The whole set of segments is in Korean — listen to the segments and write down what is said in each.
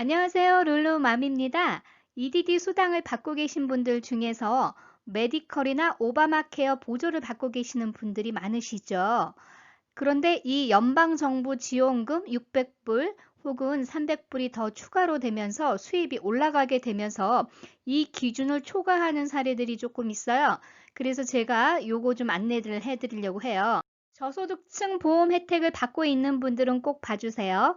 안녕하세요. 룰루맘입니다. EDD 수당을 받고 계신 분들 중에서 메디컬이나 오바마케어 보조를 받고 계시는 분들이 많으시죠. 그런데 이 연방정부 지원금 600불 혹은 300불이 더 추가로 되면서 수입이 올라가게 되면서 이 기준을 초과하는 사례들이 조금 있어요. 그래서 제가 요거 좀 안내를 해드리려고 해요. 저소득층 보험 혜택을 받고 있는 분들은 꼭 봐주세요.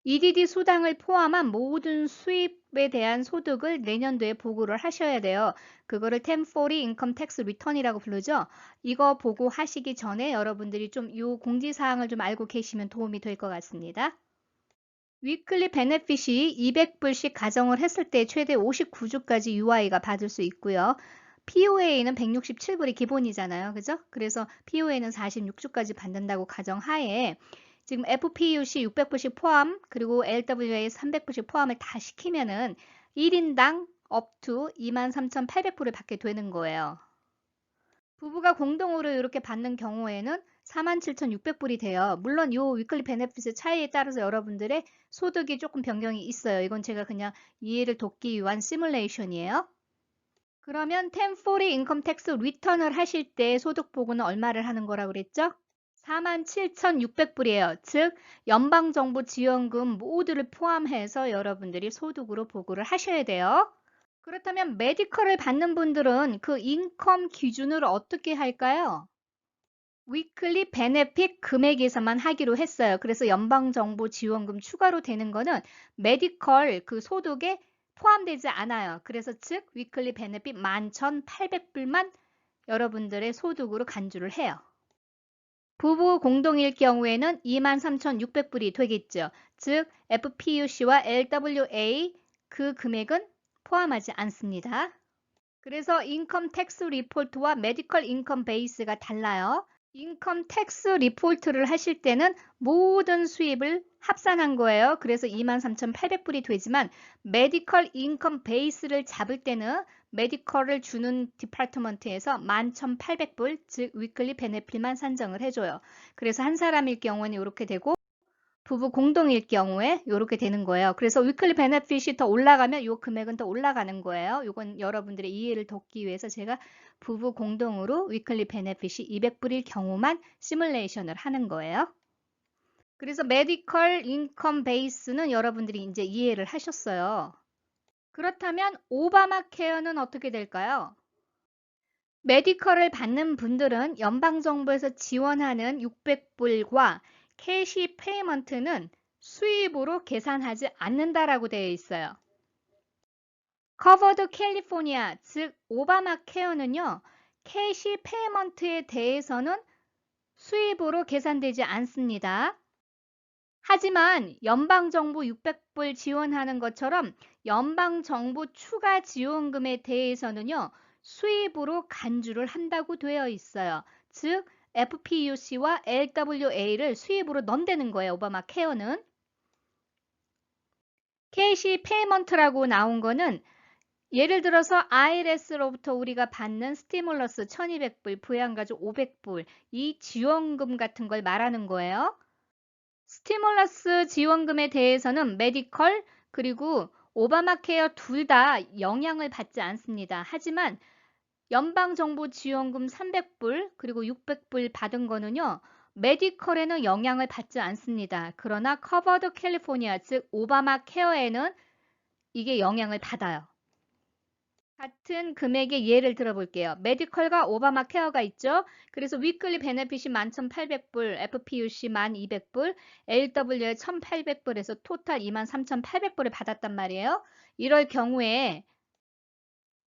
EDD 수당을 포함한 모든 수입에 대한 소득을 내년도에 보고를 하셔야 돼요. 그거를 1040 인컴 텍스 리턴이라고 부르죠. 이거 보고하시기 전에 여러분들이 좀 이 공지사항을 좀 알고 계시면 도움이 될 것 같습니다. 위클리 베네핏이 200불씩 가정을 했을 때 최대 59주까지 UI가 받을 수 있고요. POA는 167불이 기본이잖아요. 그죠? 그래서 POA는 46주까지 받는다고 가정하에 지금 FPUC 600불씩 포함 그리고 LWA 300불씩 포함을 다 시키면은 1인당 up to 23,800불을 받게 되는 거예요. 부부가 공동으로 이렇게 받는 경우에는 47,600불이 돼요. 물론 요 위클리 베네핏의 차이에 따라서 여러분들의 소득이 조금 변경이 있어요. 이건 제가 그냥 이해를 돕기 위한 시뮬레이션이에요. 그러면 1040 인컴 텍스 리턴을 하실 때 소득 보고는 얼마를 하는 거라고 그랬죠? 47,600불이에요. 즉 연방정부 지원금 모두를 포함해서 여러분들이 소득으로 보고를 하셔야 돼요. 그렇다면 메디컬을 받는 분들은 그 인컴 기준을 어떻게 할까요? 위클리 베네핏 금액에서만 하기로 했어요. 그래서 연방정부 지원금 추가로 되는 거는 메디컬 그 소득에 포함되지 않아요. 그래서 즉 위클리 베네핏 11,800불만 여러분들의 소득으로 간주를 해요. 부부 공동일 경우에는 23,600불이 되겠죠. 즉 FPUC와 LWA 그 금액은 포함하지 않습니다. 그래서 인컴 텍스 리포트와 메디컬 인컴 베이스가 달라요. 인컴 텍스 리포트를 하실 때는 모든 수입을 합산한 거예요. 그래서 23,800불이 되지만 메디컬 인컴 베이스를 잡을 때는 메디컬을 주는 디파트먼트에서 11,800불, 즉 위클리 베네핏만 산정을 해줘요. 그래서 한 사람일 경우는 이렇게 되고 부부 공동일 경우에 이렇게 되는 거예요. 그래서 위클리 베네핏이 더 올라가면 이 금액은 더 올라가는 거예요. 이건 여러분들의 이해를 돕기 위해서 제가 부부 공동으로 위클리 베네핏이 200불일 경우만 시뮬레이션을 하는 거예요. 그래서 메디컬 인컴 베이스는 여러분들이 이제 이해를 하셨어요. 그렇다면 오바마 케어는 어떻게 될까요? 메디컬을 받는 분들은 연방정부에서 지원하는 600불과 캐시 페이먼트는 수입으로 계산하지 않는다라고 되어 있어요. 커버드 캘리포니아, 즉 오바마 케어는요. 캐시 페이먼트에 대해서는 수입으로 계산되지 않습니다. 하지만 연방정부 600불 지원하는 것처럼 연방정부 추가 지원금에 대해서는요. 수입으로 간주를 한다고 되어 있어요. 즉 FPUC와 LWA를 수입으로 넣는다는 거예요. 오바마 케어는. 캐시 페이먼트라고 나온 거는 예를 들어서 IRS로부터 우리가 받는 스티뮬러스 1200불, 부양가족 500불 이 지원금 같은 걸 말하는 거예요. 스티뮬러스 지원금에 대해서는 메디컬 그리고 오바마 케어 둘 다 영향을 받지 않습니다. 하지만 연방정부 지원금 300불 그리고 600불 받은 거는요. 메디컬에는 영향을 받지 않습니다. 그러나 커버드 캘리포니아 즉 오바마 케어에는 이게 영향을 받아요. 같은 금액의 예를 들어볼게요. 메디컬과 오바마 케어가 있죠. 그래서 위클리 베네핏이 11,800불, FPUC 1,200불, LW에 1,800불에서 토탈 23,800불을 받았단 말이에요. 이럴 경우에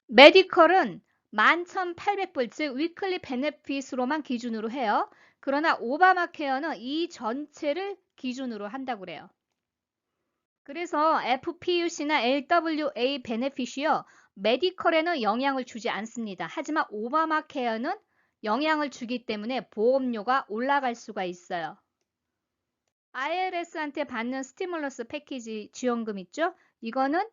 메디컬은 11,800불, 즉 위클리 베네핏으로만 기준으로 해요. 그러나 오바마 케어는 이 전체를 기준으로 한다고 그래요. 그래서 FPUC나 LWA 베네핏이요. 메디컬에는 영향을 주지 않습니다. 하지만 오바마 케어는 영향을 주기 때문에 보험료가 올라갈 수가 있어요. IRS한테 받는 스티뮬러스 패키지 지원금 있죠? 이거는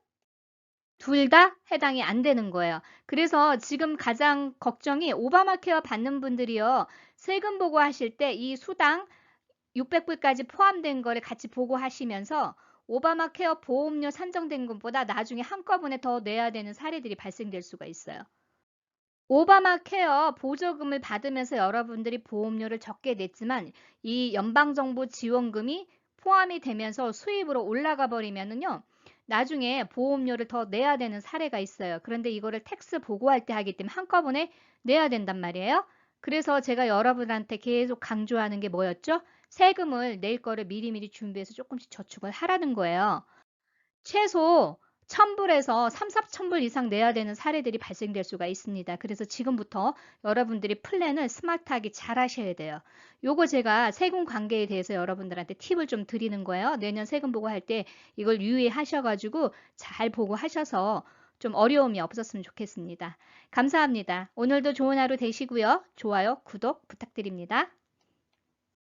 둘 다 해당이 안 되는 거예요. 그래서 지금 가장 걱정이 오바마 케어 받는 분들이요. 세금 보고하실 때 이 수당 600불까지 포함된 거를 같이 보고하시면서 오바마 케어 보험료 산정된 것보다 나중에 한꺼번에 더 내야 되는 사례들이 발생될 수가 있어요. 오바마 케어 보조금을 받으면서 여러분들이 보험료를 적게 냈지만 이 연방정부 지원금이 포함이 되면서 수입으로 올라가 버리면은요. 나중에 보험료를 더 내야 되는 사례가 있어요. 그런데 이거를 텍스 보고할 때 하기 때문에 한꺼번에 내야 된단 말이에요. 그래서 제가 여러분한테 계속 강조하는 게 뭐였죠? 세금을 낼 거를 미리미리 준비해서 조금씩 저축을 하라는 거예요. 최소 1,000불에서 3,4,000불 이상 내야 되는 사례들이 발생될 수가 있습니다. 그래서 지금부터 여러분들이 플랜을 스마트하게 잘 하셔야 돼요. 요거 제가 세금 관계에 대해서 여러분들한테 팁을 좀 드리는 거예요. 내년 세금 보고할 때 이걸 유의하셔가지고 잘 보고 하셔서 좀 어려움이 없었으면 좋겠습니다. 감사합니다. 오늘도 좋은 하루 되시고요. 좋아요, 구독 부탁드립니다.